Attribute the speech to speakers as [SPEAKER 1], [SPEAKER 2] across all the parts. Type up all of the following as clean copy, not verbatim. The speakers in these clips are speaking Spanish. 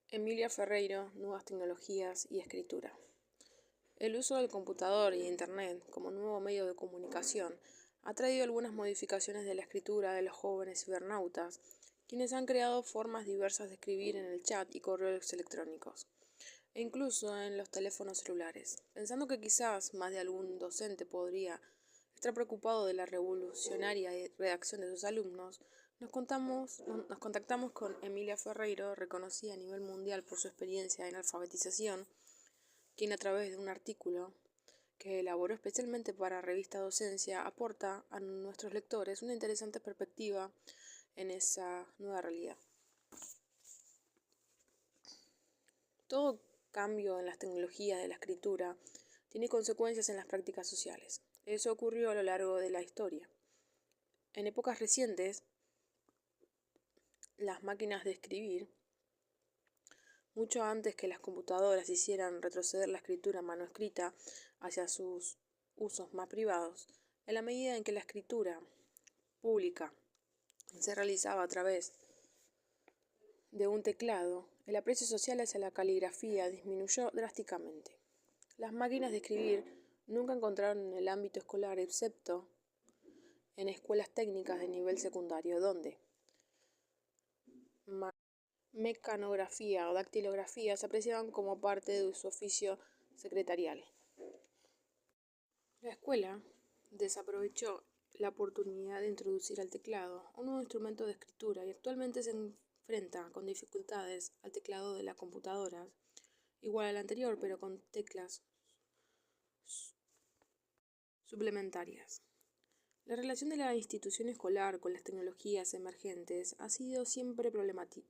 [SPEAKER 1] Emilia Ferreiro, Nuevas tecnologías y escritura. El uso del computador y Internet como nuevo medio de comunicación ha traído algunas modificaciones de la escritura de los jóvenes cibernautas, quienes han creado formas diversas de escribir en el chat y correos electrónicos, e incluso en los teléfonos celulares. Pensando que quizás más de algún docente podría estar preocupado de la revolucionaria redacción de sus alumnos, nos contactamos con Emilia Ferreiro, reconocida a nivel mundial por su experiencia en alfabetización, quien a través de un artículo que elaboró especialmente para Revista Docencia aporta a nuestros lectores una interesante perspectiva en esa nueva realidad. Todo cambio en las tecnologías de la escritura tiene consecuencias en las prácticas sociales. Eso ocurrió a lo largo de la historia. En épocas recientes, las máquinas de escribir, mucho antes que las computadoras hicieran retroceder la escritura manuscrita hacia sus usos más privados, en la medida en que la escritura pública se realizaba a través de un teclado, el aprecio social hacia la caligrafía disminuyó drásticamente. Las máquinas de escribir nunca encontraron en el ámbito escolar, excepto en escuelas técnicas de nivel secundario, donde mecanografía o dactilografía se apreciaban como parte de su oficio secretarial. La escuela desaprovechó la oportunidad de introducir al teclado un nuevo instrumento de escritura y actualmente se enfrenta con dificultades al teclado de las computadoras, igual al anterior pero con teclas suplementarias. La relación de la institución escolar con las tecnologías emergentes ha sido siempre problemática.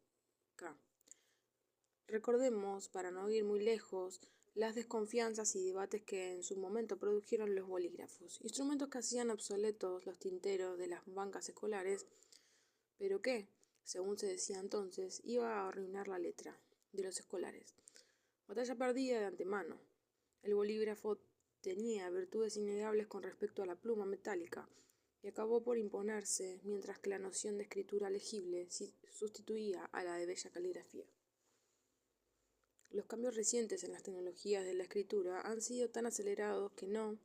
[SPEAKER 1] Recordemos, para no ir muy lejos, las desconfianzas y debates que en su momento produjeron los bolígrafos, instrumentos que hacían obsoletos los tinteros de las bancas escolares, pero que, según se decía entonces, iba a arruinar la letra de los escolares. Batalla perdida de antemano. El bolígrafo tenía virtudes innegables con respecto a la pluma metálica y acabó por imponerse, mientras que la noción de escritura legible sustituía a la de bella caligrafía. Los cambios recientes en las tecnologías de la escritura han sido tan acelerados que no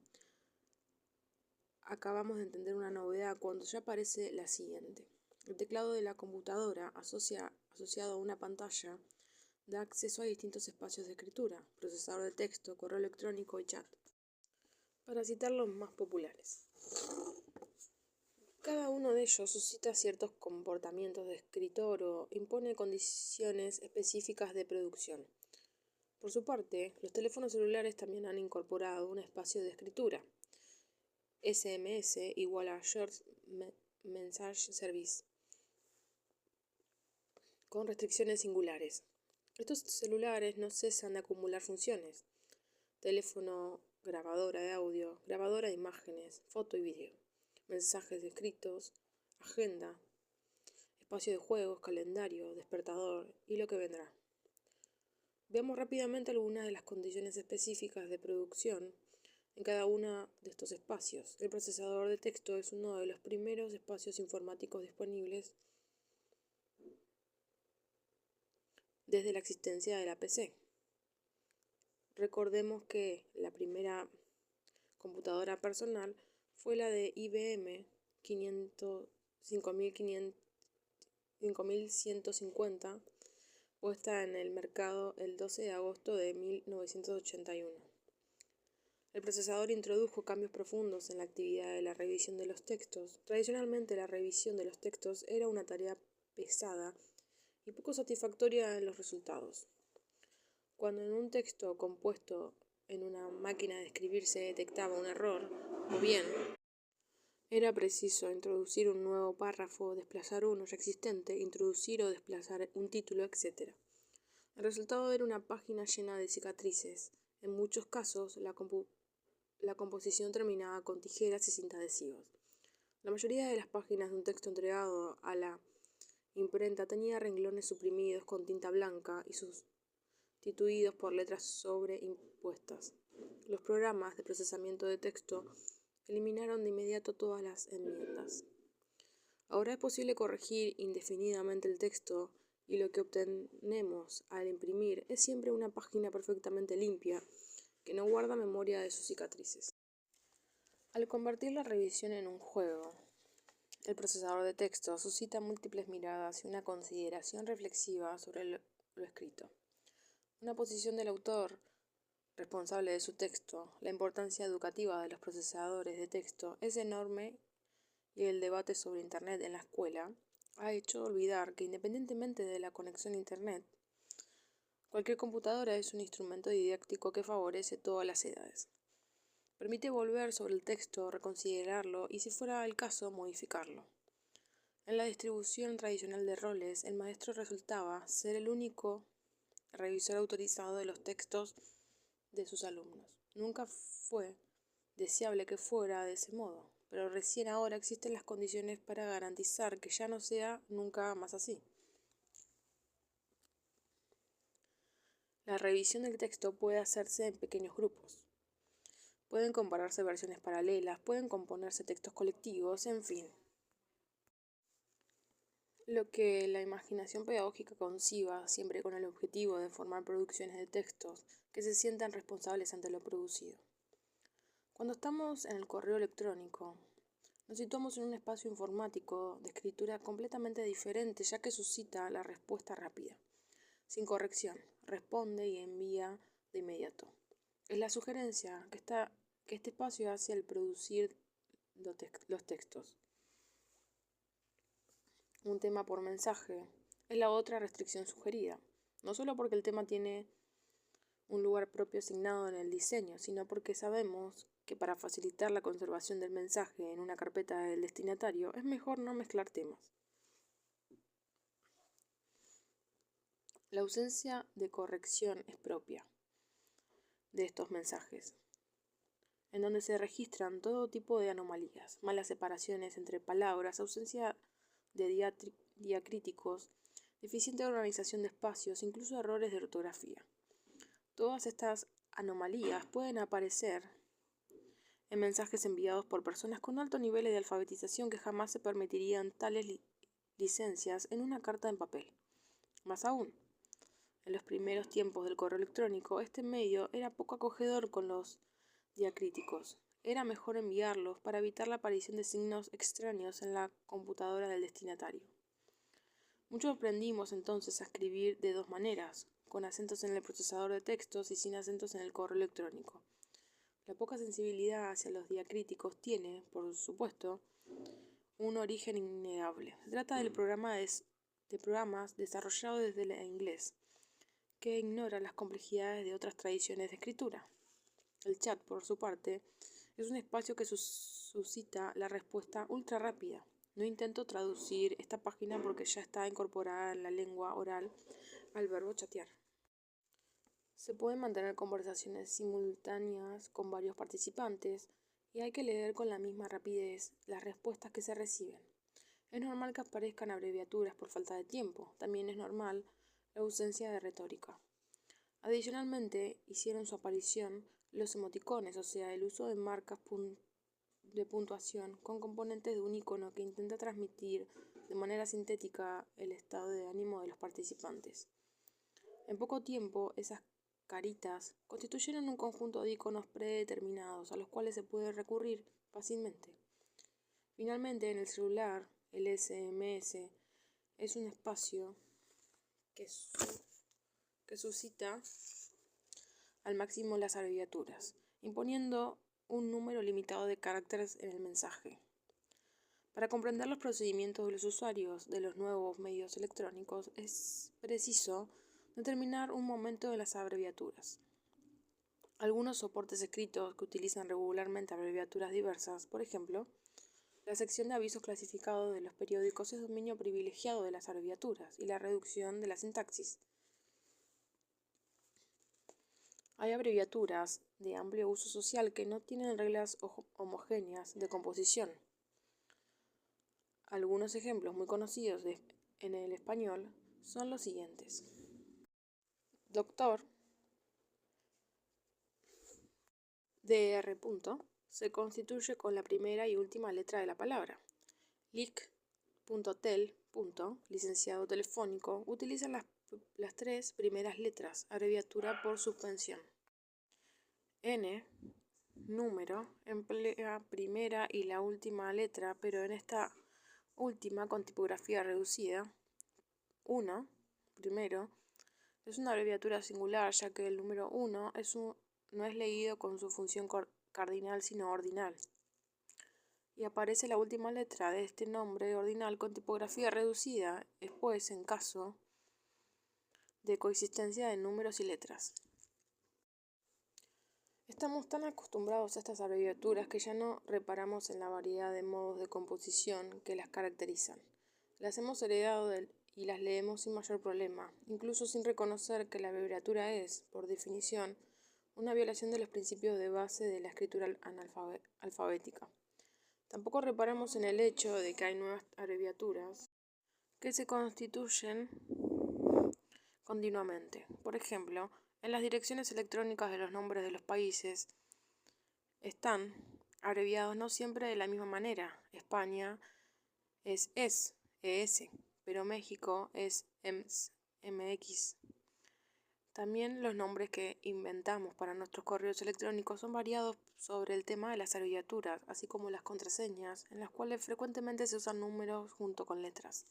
[SPEAKER 1] acabamos de entender una novedad cuando ya aparece la siguiente. El teclado de la computadora, asociado a una pantalla, da acceso a distintos espacios de escritura, procesador de texto, correo electrónico y chat, para citar los más populares. Cada uno de ellos suscita ciertos comportamientos de escritor o impone condiciones específicas de producción. Por su parte, los teléfonos celulares también han incorporado un espacio de escritura, SMS igual a Short Message Service, con restricciones singulares. Estos celulares no cesan de acumular funciones: teléfono, grabadora de audio, grabadora de imágenes, foto y vídeo, mensajes escritos, agenda, espacio de juegos, calendario, despertador y lo que vendrá. Veamos rápidamente algunas de las condiciones específicas de producción en cada uno de estos espacios. El procesador de texto es uno de los primeros espacios informáticos disponibles desde la existencia de la PC. Recordemos que la primera computadora personal fue la de IBM 5150, puesta en el mercado el 12 de agosto de 1981. El procesador introdujo cambios profundos en la actividad de la revisión de los textos. Tradicionalmente, la revisión de los textos era una tarea pesada y poco satisfactoria en los resultados. Cuando en un texto compuesto en una máquina de escribir se detectaba un error, o bien era preciso introducir un nuevo párrafo, desplazar uno ya existente, introducir o desplazar un título, etc. El resultado era una página llena de cicatrices. En muchos casos, la composición terminaba con tijeras y cinta adhesivos. La mayoría de las páginas de un texto entregado a la imprenta tenía renglones suprimidos con tinta blanca y sustituidos por letras sobreimpuestas. Los programas de procesamiento de texto eliminaron de inmediato todas las enmiendas. Ahora es posible corregir indefinidamente el texto y lo que obtenemos al imprimir es siempre una página perfectamente limpia que no guarda memoria de sus cicatrices. Al convertir la revisión en un juego, el procesador de texto suscita múltiples miradas y una consideración reflexiva sobre lo escrito. Una posición del autor responsable de su texto, la importancia educativa de los procesadores de texto es enorme y el debate sobre Internet en la escuela ha hecho olvidar que independientemente de la conexión a Internet, cualquier computadora es un instrumento didáctico que favorece todas las edades. Permite volver sobre el texto, reconsiderarlo y, si fuera el caso, modificarlo. En la distribución tradicional de roles, el maestro resultaba ser el único revisor autorizado de los textos de sus alumnos. Nunca fue deseable que fuera de ese modo, pero recién ahora existen las condiciones para garantizar que ya no sea nunca más así. La revisión del texto puede hacerse en pequeños grupos. Pueden compararse versiones paralelas, pueden componerse textos colectivos, en fin. Lo que la imaginación pedagógica conciba, siempre con el objetivo de formar producciones de textos que se sientan responsables ante lo producido. Cuando estamos en el correo electrónico, nos situamos en un espacio informático de escritura completamente diferente, ya que suscita la respuesta rápida, sin corrección, responde y envía de inmediato. Es la sugerencia que este espacio hace al producir los textos. Un tema por mensaje es la otra restricción sugerida, no solo porque el tema tiene un lugar propio asignado en el diseño, sino porque sabemos que para facilitar la conservación del mensaje en una carpeta del destinatario es mejor no mezclar temas. La ausencia de corrección es propia de estos mensajes, en donde se registran todo tipo de anomalías, malas separaciones entre palabras, ausencia de diacríticos, deficiente organización de espacios, incluso errores de ortografía. Todas estas anomalías pueden aparecer en mensajes enviados por personas con altos niveles de alfabetización que jamás se permitirían tales licencias en una carta en papel. Más aún, en los primeros tiempos del correo electrónico, este medio era poco acogedor con los diacríticos. Era mejor enviarlos para evitar la aparición de signos extraños en la computadora del destinatario. Muchos aprendimos entonces a escribir de dos maneras, con acentos en el procesador de textos y sin acentos en el correo electrónico. La poca sensibilidad hacia los diacríticos tiene, por supuesto, un origen innegable. Se trata de programas desarrollados desde el inglés, que ignora las complejidades de otras tradiciones de escritura. El chat, por su parte, es un espacio que suscita la respuesta ultra rápida. No intento traducir esta página porque ya está incorporada en la lengua oral al verbo chatear. Se pueden mantener conversaciones simultáneas con varios participantes y hay que leer con la misma rapidez las respuestas que se reciben. Es normal que aparezcan abreviaturas por falta de tiempo. También es normal la ausencia de retórica. Adicionalmente, hicieron su aparición los emoticones, o sea, el uso de marcas de puntuación con componentes de un icono que intenta transmitir de manera sintética el estado de ánimo de los participantes. En poco tiempo, esas caritas constituyeron un conjunto de iconos predeterminados a los cuales se puede recurrir fácilmente. Finalmente, en el celular, el SMS es un espacio que suscita al máximo las abreviaturas, imponiendo un número limitado de caracteres en el mensaje. Para comprender los procedimientos de los usuarios de los nuevos medios electrónicos es preciso determinar un momento de las abreviaturas. Algunos soportes escritos que utilizan regularmente abreviaturas diversas, por ejemplo, la sección de avisos clasificados de los periódicos es dominio privilegiado de las abreviaturas y la reducción de la sintaxis. Hay abreviaturas de amplio uso social que no tienen reglas homogéneas de composición. Algunos ejemplos muy conocidos en el español son los siguientes. Doctor, Dr. Se constituye con la primera y última letra de la palabra. Lic.tel punto, licenciado telefónico, utiliza las 3 primeras letras, abreviatura por suspensión. N, número, emplea primera y la última letra, pero en esta última con tipografía reducida. 1, primero, es una abreviatura singular, ya que el número 1 no es leído con su función cardinal, sino ordinal. Y aparece la última letra de este nombre ordinal con tipografía reducida, después en caso de coexistencia de números y letras. Estamos tan acostumbrados a estas abreviaturas que ya no reparamos en la variedad de modos de composición que las caracterizan. Las hemos heredado y las leemos sin mayor problema, incluso sin reconocer que la abreviatura es, por definición, una violación de los principios de base de la escritura alfabética. Tampoco reparamos en el hecho de que hay nuevas abreviaturas que se constituyen continuamente. Por ejemplo, en las direcciones electrónicas de los nombres de los países están abreviados no siempre de la misma manera. España es ES, pero México es EMS, MX. También los nombres que inventamos para nuestros correos electrónicos son variados sobre el tema de las abreviaturas, así como las contraseñas, en las cuales frecuentemente se usan números junto con letras.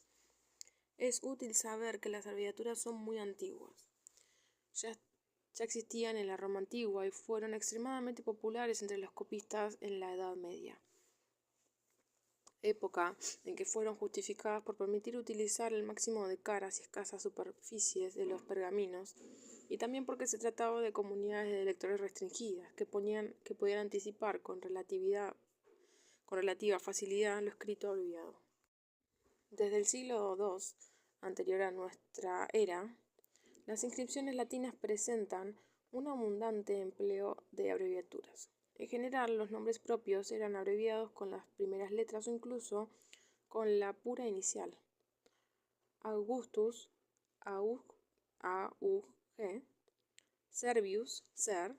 [SPEAKER 1] Es útil saber que las abreviaturas son muy antiguas. Ya existían en la Roma antigua y fueron extremadamente populares entre los copistas en la Edad Media, época en que fueron justificadas por permitir utilizar el máximo de caras y escasas superficies de los pergaminos, y también porque se trataba de comunidades de lectores restringidas que podían anticipar con relativa facilidad lo escrito abreviado. Desde el siglo II, anterior a nuestra era, las inscripciones latinas presentan un abundante empleo de abreviaturas. En general, los nombres propios eran abreviados con las primeras letras o incluso con la pura inicial. Augustus, AUG, Servius, Ser,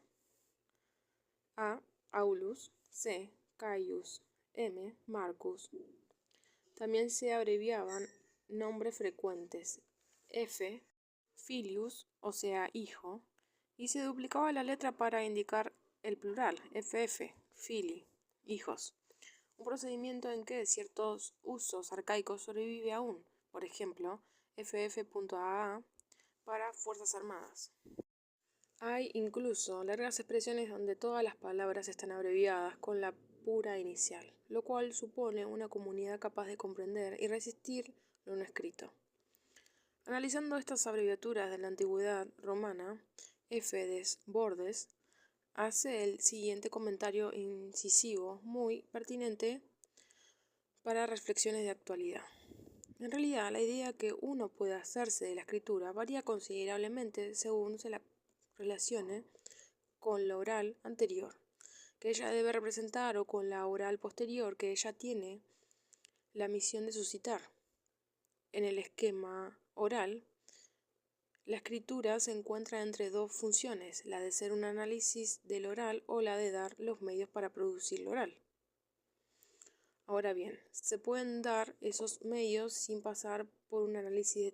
[SPEAKER 1] Aulus, C, Caius, M, Marcus. También se abreviaban nombres frecuentes, F, Filius, o sea, hijo, y se duplicaba la letra para indicar el plural, FF, Fili, hijos. Un procedimiento en que ciertos usos arcaicos sobrevive aún, por ejemplo, FF.AA para Fuerzas Armadas. Hay incluso largas expresiones donde todas las palabras están abreviadas con la pura inicial, lo cual supone una comunidad capaz de comprender y resistir lo no escrito. Analizando estas abreviaturas de la antigüedad romana, F. Desbordes hace el siguiente comentario incisivo muy pertinente para reflexiones de actualidad. En realidad, la idea que uno puede hacerse de la escritura varía considerablemente según se la relacione con la oral anterior que ella debe representar o con la oral posterior que ella tiene la misión de suscitar. En el esquema oral, la escritura se encuentra entre dos funciones, la de ser un análisis del oral o la de dar los medios para producir lo oral. Ahora bien, se pueden dar esos medios sin pasar por un análisis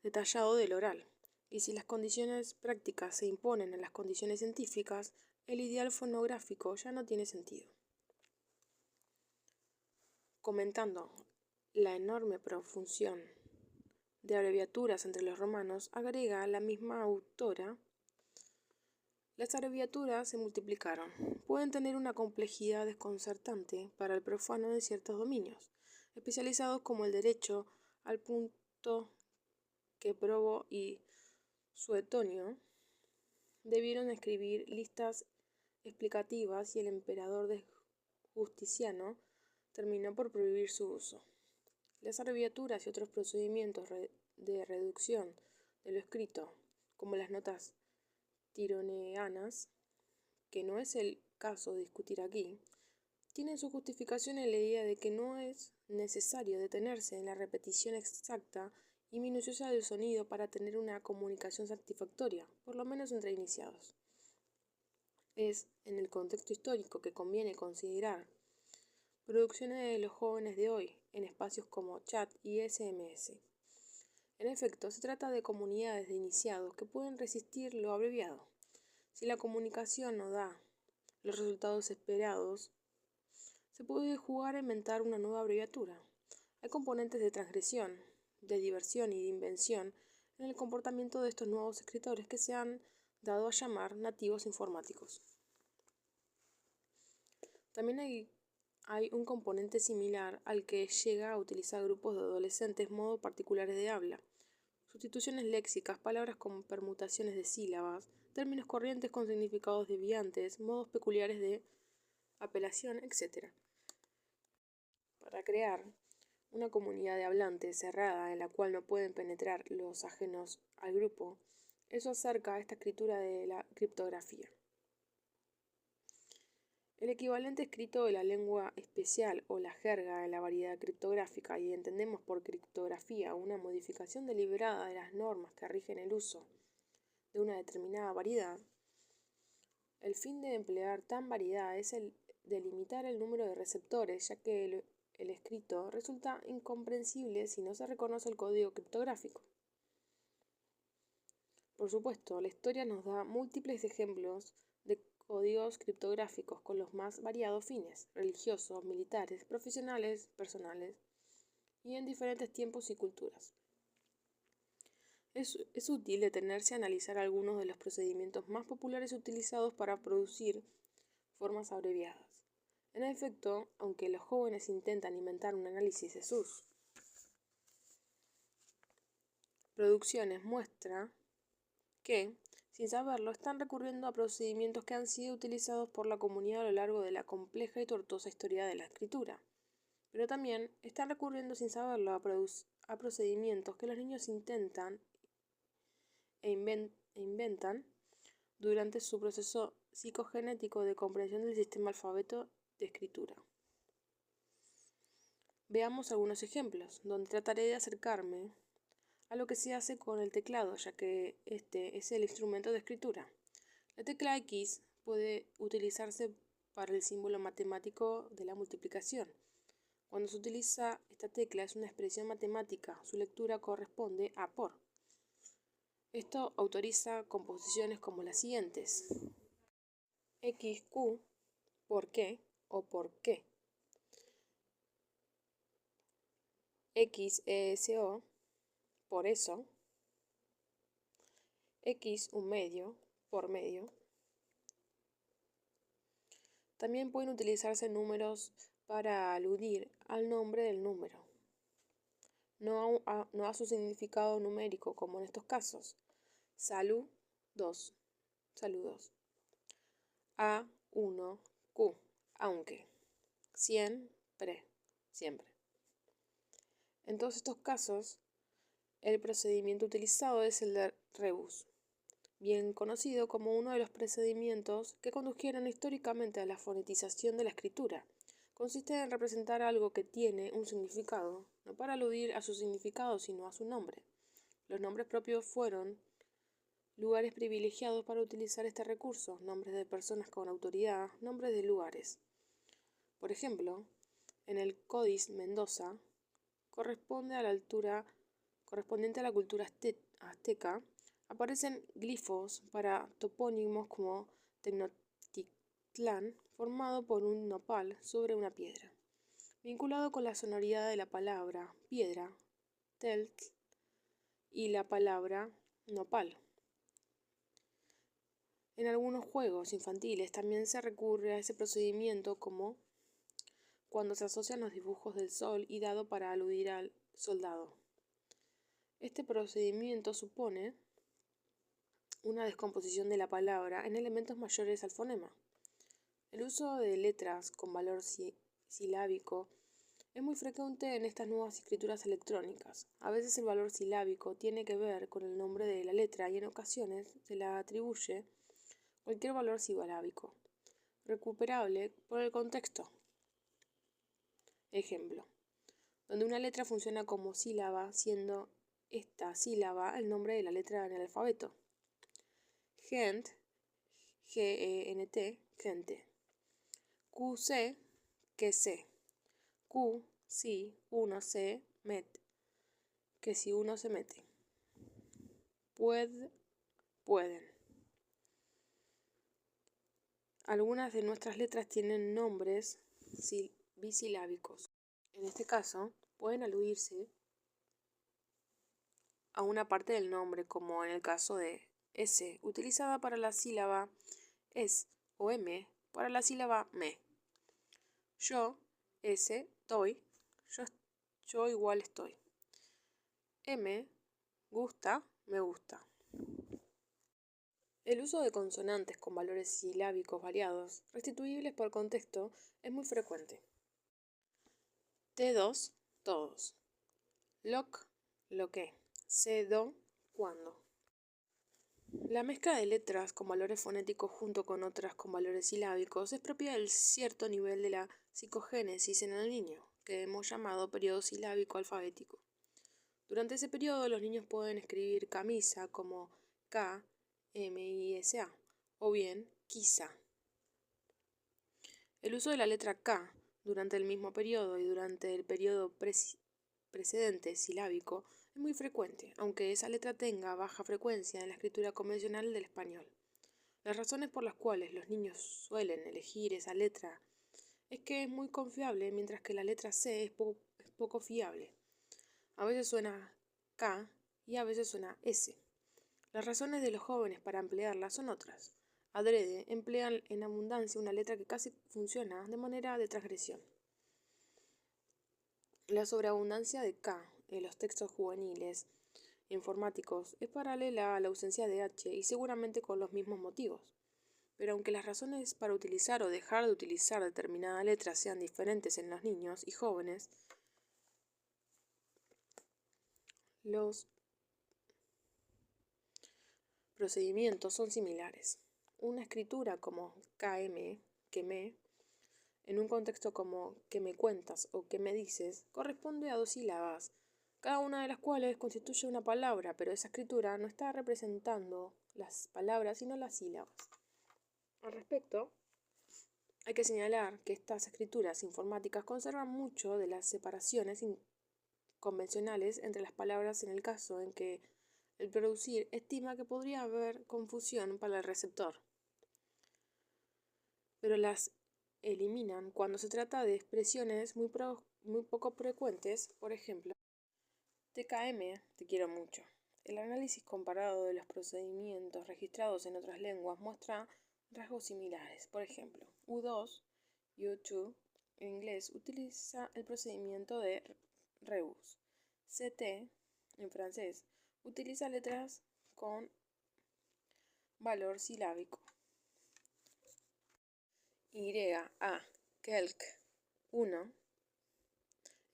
[SPEAKER 1] detallado del oral. Y si las condiciones prácticas se imponen a las condiciones científicas, el ideal fonográfico ya no tiene sentido. Comentando la enorme profusión de abreviaturas entre los romanos, agrega la misma autora: las abreviaturas se multiplicaron. Pueden tener una complejidad desconcertante para el profano de ciertos dominios, especializados como el derecho, al punto que Probo y Suetonio debieron escribir listas explicativas y el emperador Justiniano terminó por prohibir su uso. Las abreviaturas y otros procedimientos de reducción de lo escrito, como las notas tironeanas, que no es el caso de discutir aquí, tienen su justificación en la idea de que no es necesario detenerse en la repetición exacta y minuciosa del sonido para tener una comunicación satisfactoria, por lo menos entre iniciados. Es en el contexto histórico que conviene considerar producciones de los jóvenes de hoy, en espacios como chat y SMS. En efecto, se trata de comunidades de iniciados que pueden resistir lo abreviado. Si la comunicación no da los resultados esperados, se puede jugar a inventar una nueva abreviatura. Hay componentes de transgresión, de diversión y de invención en el comportamiento de estos nuevos escritores que se han dado a llamar nativos informáticos. También hay un componente similar al que llega a utilizar grupos de adolescentes modos particulares de habla, sustituciones léxicas, palabras con permutaciones de sílabas, términos corrientes con significados deviantes, modos peculiares de apelación, etc. Para crear una comunidad de hablantes cerrada en la cual no pueden penetrar los ajenos al grupo, eso acerca a esta escritura de la criptografía. El equivalente escrito de la lengua especial o la jerga de la variedad criptográfica, y entendemos por criptografía una modificación deliberada de las normas que rigen el uso de una determinada variedad, el fin de emplear tan variedad es el de limitar el número de receptores, ya que el escrito resulta incomprensible si no se reconoce el código criptográfico. Por supuesto, la historia nos da múltiples ejemplos de códigos criptográficos con los más variados fines, religiosos, militares, profesionales, personales, y en diferentes tiempos y culturas. Es útil detenerse a analizar algunos de los procedimientos más populares utilizados para producir formas abreviadas. En efecto, aunque los jóvenes intentan inventar un análisis de sus producciones, muestra que, sin saberlo, están recurriendo a procedimientos que han sido utilizados por la comunidad a lo largo de la compleja y tortuosa historia de la escritura. Pero también están recurriendo sin saberlo a procedimientos que los niños intentan e inventan durante su proceso psicogenético de comprensión del sistema alfabeto de escritura. Veamos algunos ejemplos, donde trataré de acercarme a lo que se hace con el teclado, ya que este es el instrumento de escritura. La tecla X puede utilizarse para el símbolo matemático de la multiplicación. Cuando se utiliza esta tecla es una expresión matemática, su lectura corresponde a por. Esto autoriza composiciones como las siguientes: XQ, ¿por qué? O ¿por qué? XESO, por eso. X un medio, por medio. También pueden utilizarse números para aludir al nombre del número, no a su significado numérico, como en estos casos. Salud 2, saludos. A1, Q, aunque. Siempre, siempre. En todos estos casos, el procedimiento utilizado es el de rebus, bien conocido como uno de los procedimientos que condujeron históricamente a la fonetización de la escritura. Consiste en representar algo que tiene un significado, no para aludir a su significado, sino a su nombre. Los nombres propios fueron lugares privilegiados para utilizar este recurso, nombres de personas con autoridad, nombres de lugares. Por ejemplo, en el Códice Mendoza, correspondiente a la cultura azteca, aparecen glifos para topónimos como Tenochtitlán, formado por un nopal sobre una piedra, vinculado con la sonoridad de la palabra piedra, Teltl, y la palabra nopal. En algunos juegos infantiles también se recurre a ese procedimiento, como cuando se asocian los dibujos del sol y dado para aludir al soldado. Este procedimiento supone una descomposición de la palabra en elementos mayores al fonema. El uso de letras con valor silábico es muy frecuente en estas nuevas escrituras electrónicas. A veces el valor silábico tiene que ver con el nombre de la letra y en ocasiones se le atribuye cualquier valor silábico, recuperable por el contexto. Ejemplo, donde una letra funciona como sílaba, siendo esta sílaba el nombre de la letra en el alfabeto. Gent, Gent, gente. QC, que sé. Q, si uno se mete, que si uno se mete. Pueden. Algunas de nuestras letras tienen nombres bisilábicos. En este caso, pueden aludirse a una parte del nombre, como en el caso de S, utilizada para la sílaba es, o M, para la sílaba me. Yo, S, estoy, yo igual estoy. M, gusta, me gusta. El uso de consonantes con valores silábicos variados, restituibles por contexto, es muy frecuente. T2, todos. Loc, lo que. C2, cuando. La mezcla de letras con valores fonéticos junto con otras con valores silábicos es propia del cierto nivel de la psicogénesis en el niño, que hemos llamado periodo silábico alfabético. Durante ese periodo los niños pueden escribir camisa como K, M, I, S, A, o bien quizá. El uso de la letra K durante el mismo periodo y durante el periodo precedente silábico es muy frecuente, aunque esa letra tenga baja frecuencia en la escritura convencional del español. Las razones por las cuales los niños suelen elegir esa letra es que es muy confiable, mientras que la letra C es poco fiable. A veces suena K y a veces suena S. Las razones de los jóvenes para emplearla son otras. Adrede emplean en abundancia una letra que casi funciona de manera de transgresión. La sobreabundancia de K en los textos juveniles informáticos es paralela a la ausencia de H y seguramente con los mismos motivos. Pero aunque las razones para utilizar o dejar de utilizar determinada letra sean diferentes en los niños y jóvenes, los procedimientos son similares. Una escritura como KM, que me, en un contexto como que me cuentas o que me dices, corresponde a dos sílabas, cada una de las cuales constituye una palabra, pero esa escritura no está representando las palabras sino las sílabas. Al respecto, hay que señalar que estas escrituras informáticas conservan mucho de las separaciones convencionales entre las palabras en el caso en que el producir estima que podría haber confusión para el receptor, pero las eliminan cuando se trata de expresiones muy poco frecuentes, por ejemplo, TKM, te quiero mucho. El análisis comparado de los procedimientos registrados en otras lenguas muestra rasgos similares. Por ejemplo, U2 y U2 en inglés utiliza el procedimiento de rebus. CT en francés utiliza letras con valor silábico. A, quelque, uno,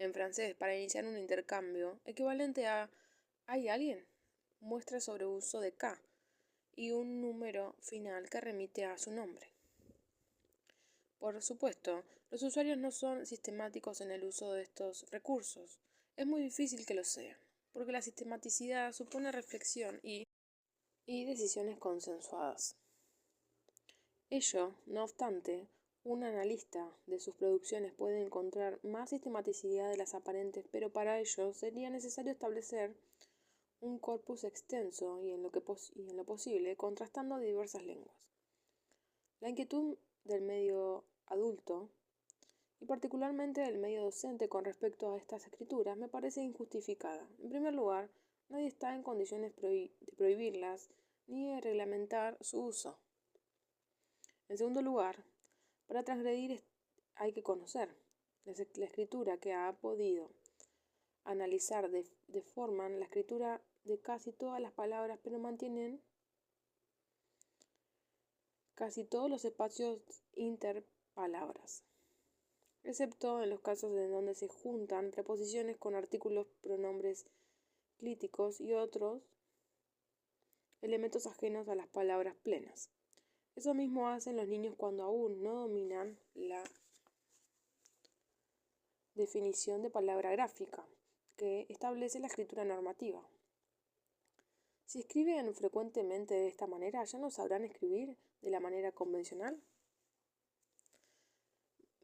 [SPEAKER 1] en francés para iniciar un intercambio, equivalente a ¿hay alguien? Muestra sobreuso de K y un número final que remite a su nombre. Por supuesto, los usuarios no son sistemáticos en el uso de estos recursos. Es muy difícil que lo sean, porque la sistematicidad supone reflexión y decisiones consensuadas. Ello, no obstante, un analista de sus producciones puede encontrar más sistematicidad de las aparentes, pero para ello sería necesario establecer un corpus extenso y en lo posible contrastando diversas lenguas. La inquietud del medio adulto y particularmente del medio docente con respecto a estas escrituras me parece injustificada. En primer lugar, nadie está en condiciones de prohibirlas ni de reglamentar su uso. En segundo lugar, para transgredir hay que conocer. La escritura que ha podido analizar deforman la escritura de casi todas las palabras, pero mantienen casi todos los espacios interpalabras, excepto en los casos en donde se juntan preposiciones con artículos, pronombres clíticos y otros elementos ajenos a las palabras plenas. Eso mismo hacen los niños cuando aún no dominan la definición de palabra gráfica, que establece la escritura normativa. Si escriben frecuentemente de esta manera, ¿ya no sabrán escribir de la manera convencional?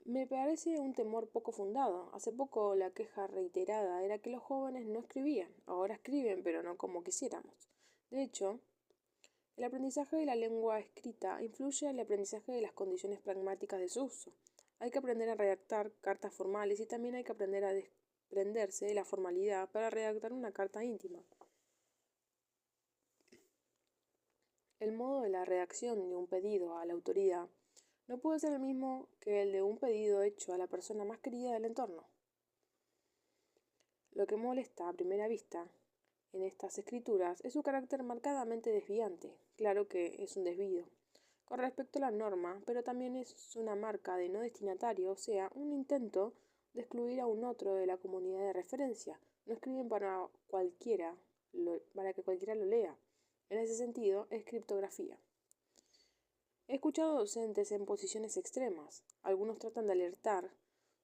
[SPEAKER 1] Me parece un temor poco fundado. Hace poco la queja reiterada era que los jóvenes no escribían. Ahora escriben, pero no como quisiéramos. De hecho, el aprendizaje de la lengua escrita influye en el aprendizaje de las condiciones pragmáticas de su uso. Hay que aprender a redactar cartas formales y también hay que aprender a desprenderse de la formalidad para redactar una carta íntima. El modo de la redacción de un pedido a la autoridad no puede ser el mismo que el de un pedido hecho a la persona más querida del entorno. Lo que molesta a primera vista en estas escrituras es su carácter marcadamente desviante. Claro que es un desvío con respecto a la norma, pero también es una marca de no destinatario, o sea, un intento de excluir a un otro de la comunidad de referencia. No escriben para que cualquiera lo lea. En ese sentido, es criptografía. He escuchado docentes en posiciones extremas. Algunos tratan de alertar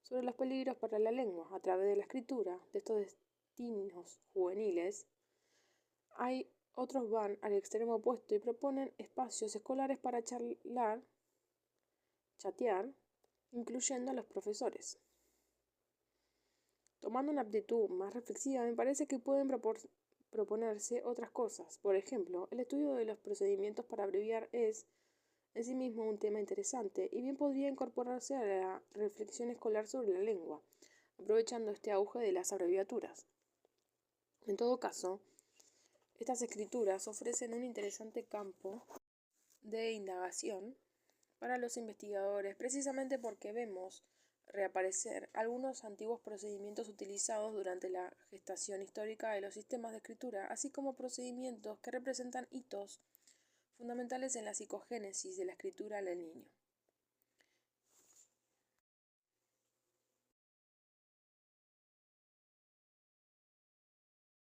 [SPEAKER 1] sobre los peligros para la lengua a través de la escritura de estos destinos juveniles. Hay otros van al extremo opuesto y proponen espacios escolares para chatear, incluyendo a los profesores. Tomando una actitud más reflexiva, me parece que pueden proponerse otras cosas. Por ejemplo, el estudio de los procedimientos para abreviar es en sí mismo un tema interesante y bien podría incorporarse a la reflexión escolar sobre la lengua, aprovechando este auge de las abreviaturas. En todo caso, estas escrituras ofrecen un interesante campo de indagación para los investigadores, precisamente porque vemos reaparecer algunos antiguos procedimientos utilizados durante la gestación histórica de los sistemas de escritura, así como procedimientos que representan hitos fundamentales en la psicogénesis de la escritura del niño.